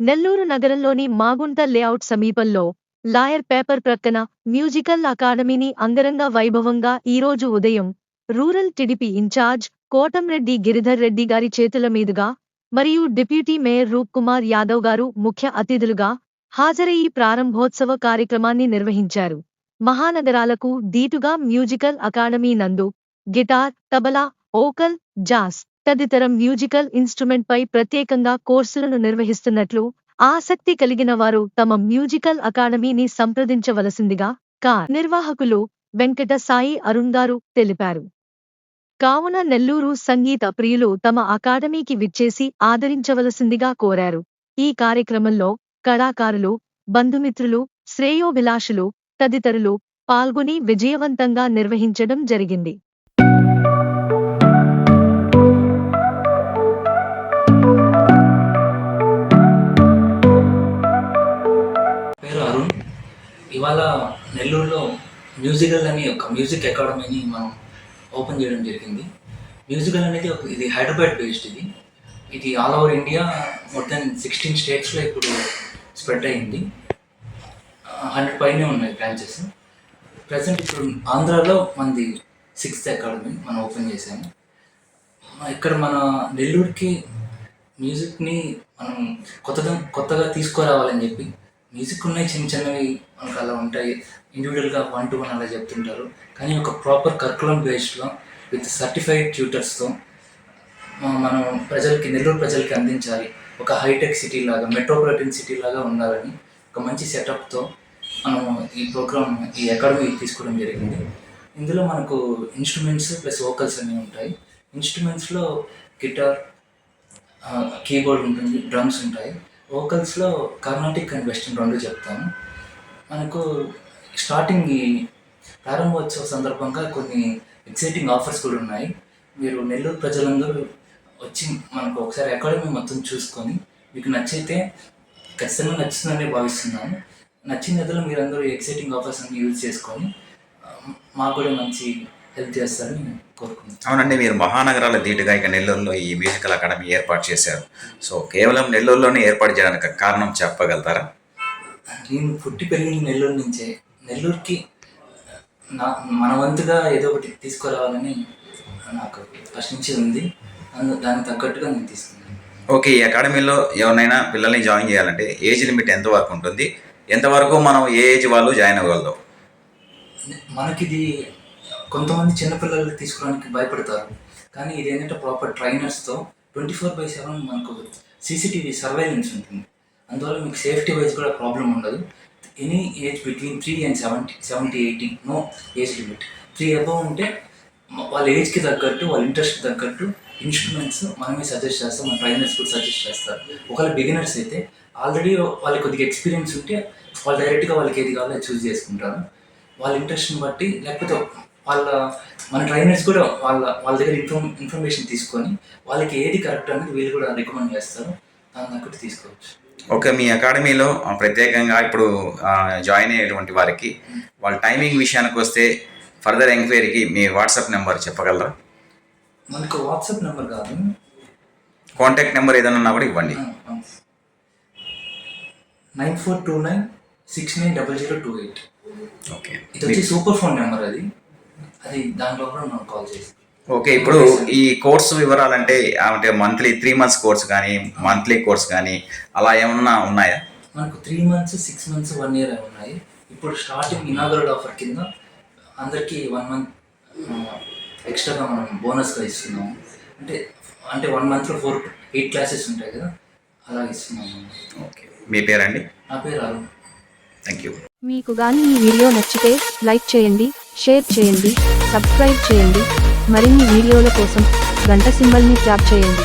నెల్లూరు నగరంలోని మాగుంట లేఅవుట్ సమీపంలో lawyer paper ప్రక్కన మ్యూజికల్ అకాడమీని అంగరంగ వైభవంగా ఈరోజు ఉదయం rural TDP incharge Kotamreddy Giridhar Reddy గారి చేతుల మీదుగా మరియు డిప్యూటీ మేయర్ రూప్ కుమార్ యాదవ్ గారు ముఖ్య అతిథులుగా హాజరయ్యి ప్రారంభోత్సవ కార్యక్రమాన్ని నిర్వహించారు. మహానగరాలకు దీటుగా మ్యూజికల్ అకాడమీ నందు గిటార్, తబలా, ఓకల్, జాస్ తదితర మ్యూజికల్ ఇన్స్ట్రుమెంట్ పై ప్రత్యేకంగా కోర్సులను నిర్వహిస్తున్నట్లు ఆసక్తి కలిగిన వారు తమ మ్యూజికల్ అకాడమీని సంప్రదించవలసిందిగా నిర్వాహకులు వెంకట సాయి అరుణ్ గారు తెలిపారు. కావున నెల్లూరు సంగీత ప్రియులు తమ అకాడమీకి విచ్చేసి ఆదరించవలసిందిగా కోరారు. ఈ కార్యక్రమంలో కళాకారులు, బంధుమిత్రులు, శ్రేయోభిలాషులు తదితరులు పాల్గొని విజయవంతంగా నిర్వహించడం జరిగింది. పేరు అరుణ్. ఇవాళ నెల్లూరులో మ్యూజికల్ అని ఒక మ్యూజిక్ అకాడమీని మనం ఓపెన్ చేయడం జరిగింది. మ్యూజికల్ అనేది ఇది హైదరాబాద్ బేస్డ్. ఇది all over India more than 16 స్టేట్స్లో ఇప్పుడు స్ప్రెడ్ అయింది. 100 పైనే ఉన్నాయి బ్రాంచెస్. ప్రజెంట్ ఇప్పుడు ఆంధ్రాలో మనది 6th అకాడమీ మనం ఓపెన్ చేసాము. ఇక్కడ మన నెల్లూరుకి మ్యూజిక్ని మనం కొత్తగా తీసుకురావాలని చెప్పి మ్యూజిక్ ఉన్నాయి, చిన్న చిన్నవి మనకు అలా ఉంటాయి, ఇండివిజువల్గా 1 to 1 అలా చెప్తుంటారు. కానీ ఒక ప్రాపర్ కరికులం బేస్డ్లో విత్ సర్టిఫైడ్ ట్యూటర్స్తో మనం నెల్లూరు ప్రజలకి అందించాలి. ఒక హైటెక్ సిటీ లాగా, మెట్రోపాలిటన్ సిటీ లాగా ఉండాలని ఒక మంచి సెటప్తో మనం ఈ అకాడమీ తీసుకోవడం జరిగింది. ఇందులో మనకు ఇన్స్ట్రుమెంట్స్ ప్లస్ వోకల్స్ అన్నీ ఉంటాయి. ఇన్స్ట్రుమెంట్స్లో గిటార్, కీబోర్డ్ ఉంటుంది, డ్రమ్స్ ఉంటాయి. వోకల్స్లో కర్ణాటిక్ అండ్ వెస్టర్న్ 2 చెప్తాము. మనకు స్టార్టింగ్ ఈ ప్రారంభోత్సవ సందర్భంగా కొన్ని ఎక్సైటింగ్ ఆఫర్స్ కూడా ఉన్నాయి. మీరు నెల్లూరు ప్రజలందరూ వచ్చి మనకు ఒకసారి అకాడమీ మొత్తం చూసుకొని మీకు నచ్చితే ఖచ్చితంగా నచ్చుతుందని భావిస్తున్నాను. నచ్చిన ఎదురు మీరందరూ ఎక్సైటింగ్ ఆఫర్స్ అన్ని యూజ్ చేసుకొని మాకు కూడా మంచి హెల్ప్ చేస్తారని నేను కోరుకుంటున్నాను. అవునండి, మీరు మహానగరాల ధీటుగా ఇక నెల్లూరులో ఈ మ్యూజికల్ అకాడమీ ఏర్పాటు చేశారు. సో కేవలం నెల్లూరులోనే ఏర్పాటు చేయడానికి కారణం చెప్పగలుగుతారా? నేను పుట్టి పెరిగింది నెల్లూరు నుంచే. నెల్లూరుకి మన వంతుగా ఏదో ఒకటి తీసుకురావాలని నాకు ఫస్ట్ నుంచి ఉంది. దానికి తగ్గట్టుగా నేను తీసుకున్నాను. ఓకే, ఈ అకాడమీలో ఎవరైనా పిల్లల్ని జాయిన్ చేయాలంటే ఏజ్ లిమిట్ ఎంతవరకు ఉంటుంది? ఎంతవరకు మనం ఏ ఏజ్ వాళ్ళు జాయిన్ అవ్వగలరు? మనకిది కొంతమంది చిన్నపిల్లలు తీసుకోవడానికి భయపడతారు. కానీ ఇది ఏంటంటే ప్రాపర్ ట్రైనర్స్తో 24/7 మనకు CCTV సర్వైలెన్స్ ఉంటుంది. అందువల్ల మీకు సేఫ్టీ వైజ్ కూడా ప్రాబ్లం ఉండదు. Any age between 3 and 70, 80 no age limit. 3 above ఉంటే వాళ్ళ ఏజ్కి తగ్గట్టు, వాళ్ళ ఇంట్రెస్ట్కి తగ్గట్టు ఇన్స్ట్రుమెంట్స్ మనమే సజెస్ట్ చేస్తాం. మన ట్రైనర్స్ కూడా సజెస్ట్ చేస్తారు. ఒకవేళ బిగినర్స్ అయితే ఆల్రెడీ వాళ్ళకి కొద్దిగా ఎక్స్పీరియన్స్ ఉంటే వాళ్ళు డైరెక్ట్గా వాళ్ళకి ఏది కావాలో చూస్ చేసుకుంటారు వాళ్ళ ఇంట్రెస్ట్ని బట్టి. లేకపోతే మన ట్రైనర్స్ కూడా వాళ్ళ దగ్గర ఇన్ఫర్మేషన్ తీసుకొని వాళ్ళకి ఏది కరెక్ట్ అనేది వీళ్ళు కూడా రికమెండ్ చేస్తారు. దాని తగ్గట్టు తీసుకోవచ్చు. ఓకే, మీ అకాడమీలో ప్రత్యేకంగా ఇప్పుడు జాయిన్ అయ్యేటువంటి వారికి వాళ్ళ టైమింగ్ విషయానికి వస్తే ఫర్దర్ ఎంక్వైరీకి మీ వాట్సాప్ నెంబర్ చెప్పగలరా? మనకు వాట్సాప్ నెంబర్ కాదు, కాంటాక్ట్ నెంబర్ ఏదన్నా కూడా ఇవ్వండి. 9429690028. ఓకే, ఇది వచ్చి సూపర్ ఫోన్ నెంబర్. అది దాంట్లో కూడా మనం కాల్ చేసి. ఓకే, ఇప్పుడు ఈ కోర్సు వివరాలంటే అంటే మంత్లీ 3 months కోర్స్ కానీ మంత్లీ కోర్స్ కానీ అలా ఏమన్నా ఉన్నాయా? మనకు 3 months, 6 months, 1 year ఉన్నాయి. ఇప్పుడు స్టార్టింగ్ ఇనాగరల్ ఆఫర్ కింద అందరికీ 1 month ఎక్స్ట్రాగా మనం బోనస్గా ఇస్తున్నాము. అంటే 1 monthలో 4 to 8 classes ఉంటాయి కదా, అలా ఇస్తున్నాము. ఓకే, మీ పేరండి? నా పేరు అరుణ్. Thank you. మీకు కానీ ఈ వీడియో నచ్చితే లైక్ చేయండి, షేర్ చేయండి, సబ్స్క్రైబ్ చేయండి. మరిన్ని వీడియోల కోసం గంట సింబల్ని ట్యాప్ చేయండి.